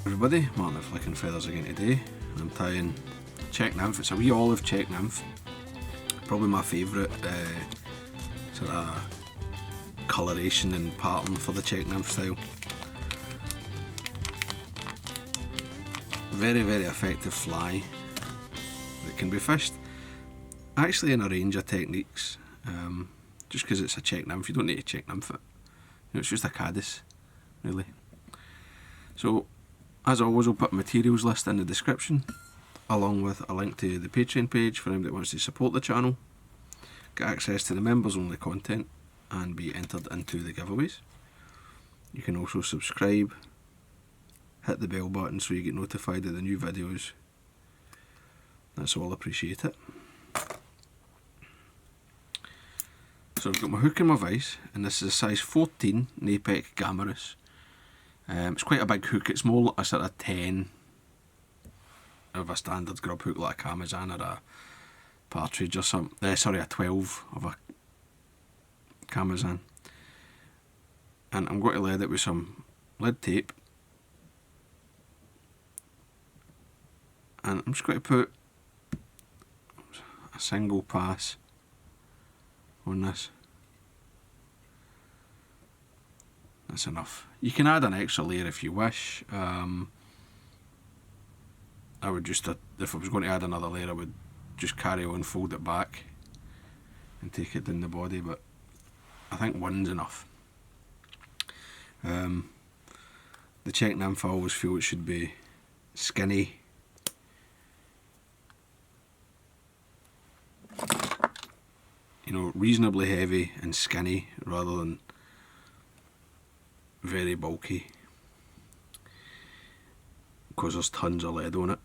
Everybody, Martyn flicking feathers again today. I'm tying Czech Nymph. It's a wee olive Czech Nymph. Probably my favourite sort of coloration and pattern for the Czech Nymph style. Very, very effective fly that can be fished actually in a range of techniques. Just because it's a Czech Nymph, you don't need to Czech Nymph it. It's just a caddis, really. So, as always, I'll put a materials list in the description, along with a link to the Patreon page for anyone that wants to support the channel, get access to the members only content, and be entered into the giveaways. You can also subscribe, hit the bell button so you get notified of the new videos. That's all, appreciate it. So I've got my hook and my vise, and this is a size 14 Nymph Chartreuse. It's quite a big hook. It's more like a sort of 10 of a standard grub hook, like a Camel Uni or a Partridge or something. Sorry, a 12 of a Camel Uni. And I'm going to lead it with some lead tape. And I'm just going to put a single pass on this. That's enough. You can add an extra layer if you wish. I would just, if I was going to add another layer, I would just carry on, fold it back and take it down the body, but I think one's enough. The Czech Nymph, I always feel it should be skinny, you know, reasonably heavy and skinny rather than very bulky, because there's tons of lead on it,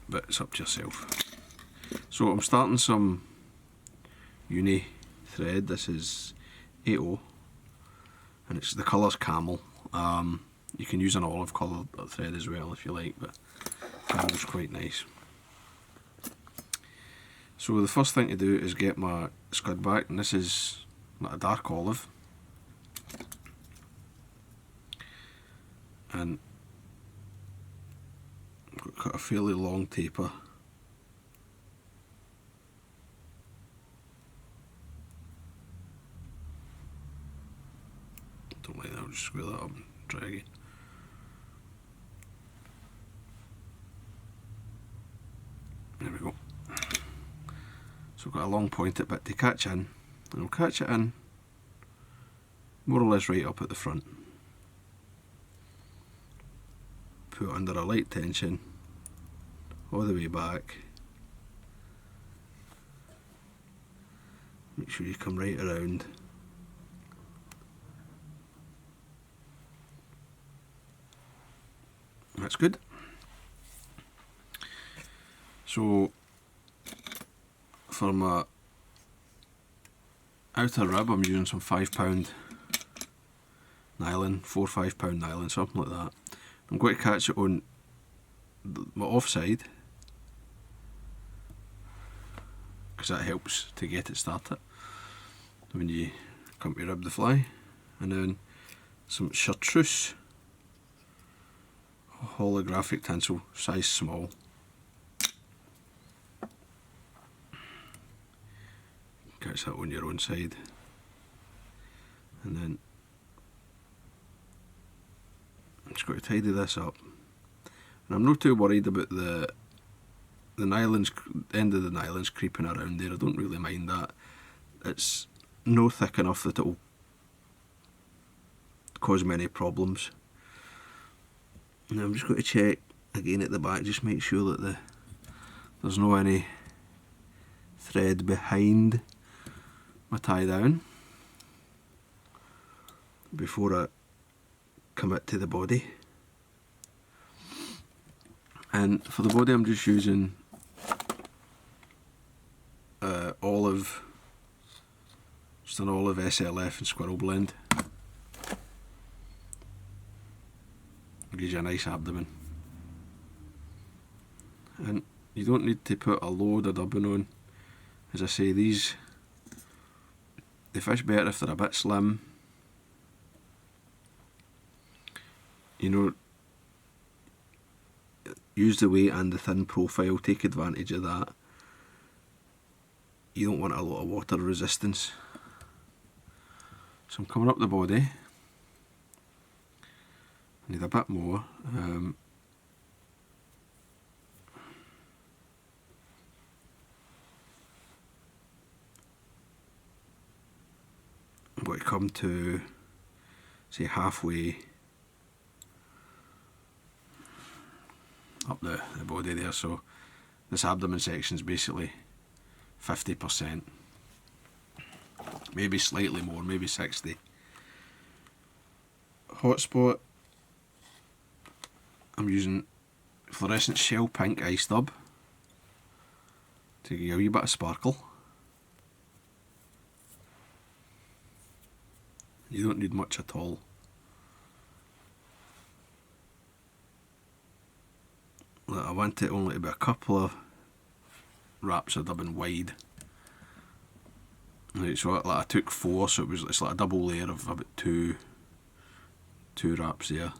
but it's up to yourself. So I'm starting some Uni thread. This is 80 and it's the colour's camel. You can use an olive coloured thread as well if you like, but camel's quite nice. So the first thing to do is get my scud back, and this is like a dark olive. And I've got a fairly long taper. Don't like that, I'll just square that up and try again. There we go. So I've got a long pointed bit to catch in, and I'll catch it in more or less right up at the front. Put it under a light tension all the way back. Make sure you come right around. That's good. So for my outer rib, I'm using some 5 nylon, 4 or 5 pound nylon, something like that. I'm going to catch it on my offside, because that helps to get it started when you come to rib the fly. And then some Chartreuse holographic tinsel, size small. Catch that on your own side, and then I'm just going to tidy this up. And I'm not too worried about the nylons, end of the nylons creeping around there. I don't really mind that. It's no thick enough that it will cause many problems. And I'm just going to check again at the back, just make sure that there's no any thread behind my tie down before I commit to the body. And for the body, I'm just using olive, just an olive SLF and squirrel blend. Gives you a nice abdomen. And you don't need to put a load of dubbing on. As I say, they fish better if they're a bit slim. you know, use the weight and the thin profile, take advantage of that. You don't want a lot of water resistance. So I'm coming up the body. I need a bit more. I'm going to come to, say, halfway up the body there. So this abdomen section is basically 50%, maybe slightly more, maybe 60. Hotspot, I'm using fluorescent shell pink eye stub to give you a wee bit of sparkle. You don't need much at all. I want it only to be a couple of wraps of dubbing wide. Right, so like I took 4, so it's like a double layer of about two wraps there.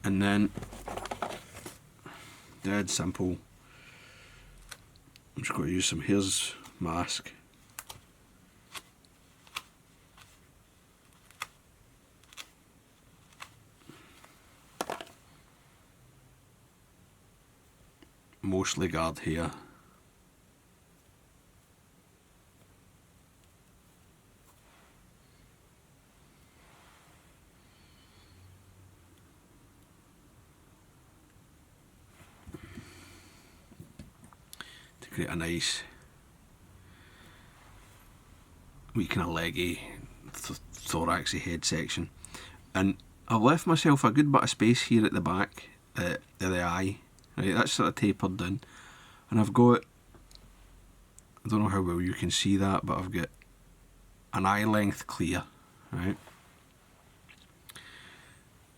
And then, dead simple, I'm just going to use some Hare's mask. Mostly guard here. To create a nice wee kind of leggy, thoraxy head section. And I've left myself a good bit of space here at the back of the eye. Right, that's sort of tapered down, and I've got, I don't know how well you can see that, but I've got an eye length clear, right?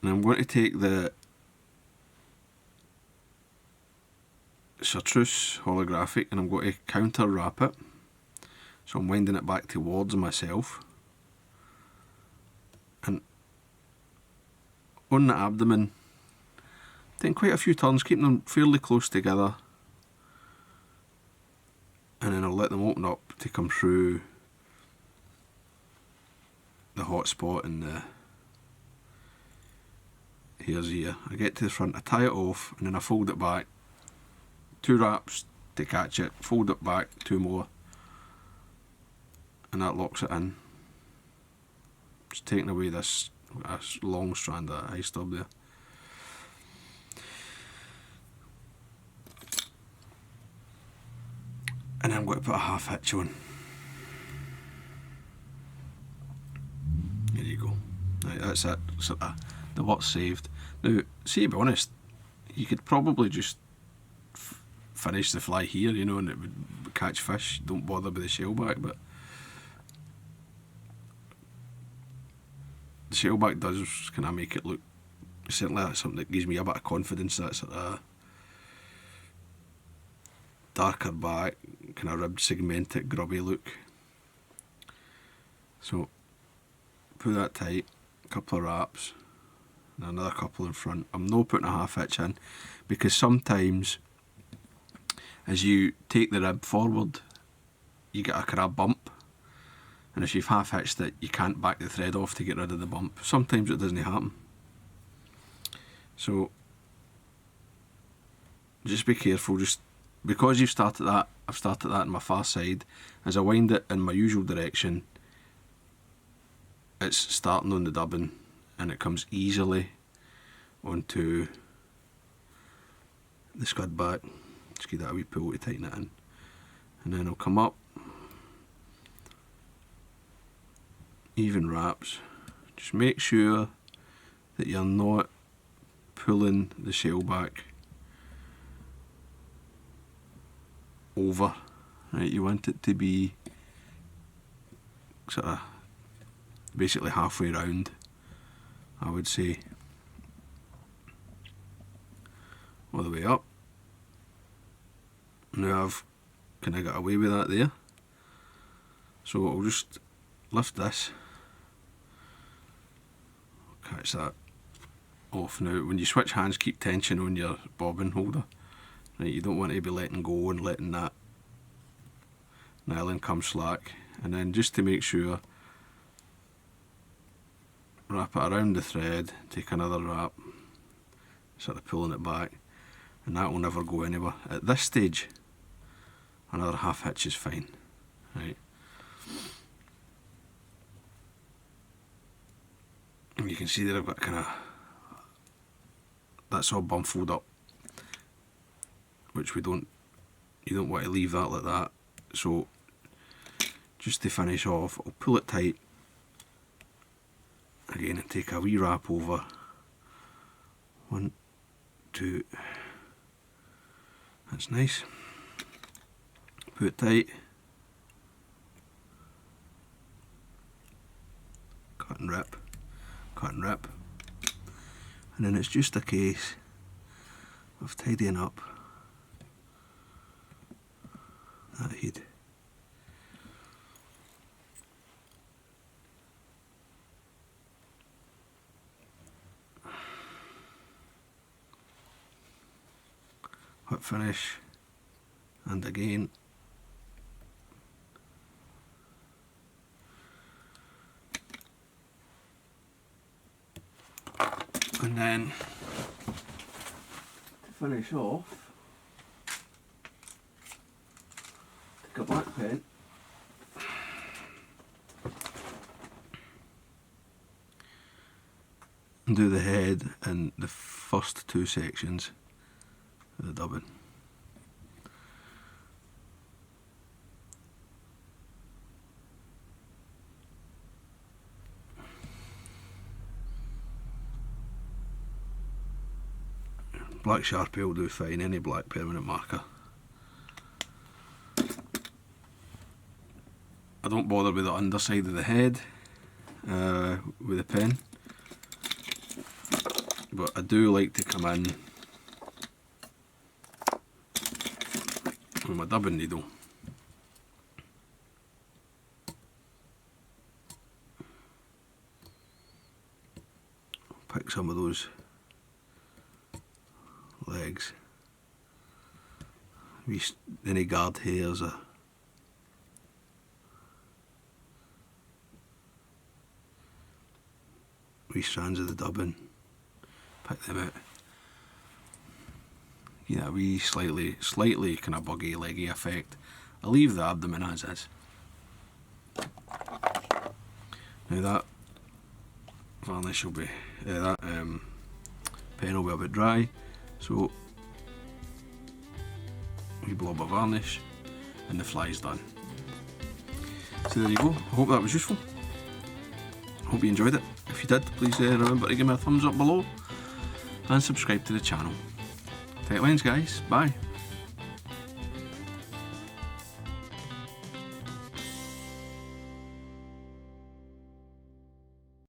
And I'm going to take the Chartreuse holographic and I'm going to counter wrap it, so I'm winding it back towards myself, and on the abdomen, taking quite a few turns, keeping them fairly close together, and then I'll let them open up to come through the hot spot and the Hare's ear. I get to the front, I tie it off, and then I fold it back, 2 wraps to catch it, fold it back, 2 more, and that locks it in. Just taking away this long strand of eye stub there. And then I'm going to put a half hitch on. There you go. Right, that's it. Sort of the work's saved. Now, see, to be honest, you could probably just finish the fly here, you know, and it would catch fish. Don't bother with the shellback, but the shellback does kind of make it look, certainly that's something that gives me a bit of confidence, that sort of darker back, kind of ribbed, segmented, grubby look. So put that tight, a couple of wraps, and another couple in front. I'm not putting a half hitch in, because sometimes as you take the rib forward, you get a kind of bump, and if you've half hitched it, you can't back the thread off to get rid of the bump. Sometimes it doesn't happen. So just be careful. Just because you've started that, I've started that on my far side. As I wind it in my usual direction, it's starting on the dubbing, and it comes easily onto the scud back. Just give that a wee pull to tighten it in, and then I'll come up, even wraps. Just make sure that you're not pulling the shell back over, right? You want it to be sort of basically halfway round, I would say, all the way up. Now I've kind of got away with that there, so I'll just lift this, catch that off. Now when you switch hands, keep tension on your bobbin holder. Right, you don't want to be letting go and letting that nylon come slack. And then just to make sure, wrap it around the thread, take another wrap, sort of pulling it back, and that will never go anywhere. At this stage, another half hitch is fine. Right. And you can see that I've got kind of, that's all bumfold up, which you don't want to leave that like that. So just to finish off, I'll pull it tight again and take a wee wrap over. 1, 2, that's nice. Put it tight, cut and rip, cut and rip, and then it's just a case of tidying up that head. Hot finish, and again. And then to finish off, take a black pen and do the head and the first 2 sections of the dubbing. Black Sharpie will do fine, any black permanent marker. I don't bother with the underside of the head with a pen, but I do like to come in with my dubbing needle. Pick some of those legs, any guard hairs or wee strands of the dubbing, pick them out. Yeah, a wee slightly kind of buggy, leggy effect. I'll leave the abdomen as is. Now that varnish will be, that pen will be a bit dry, so wee blob of varnish and the fly's done. So there you go, I hope that was useful. I hope you enjoyed it. If you did, please remember to give me a thumbs up below and subscribe to the channel. Tight lines guys, bye.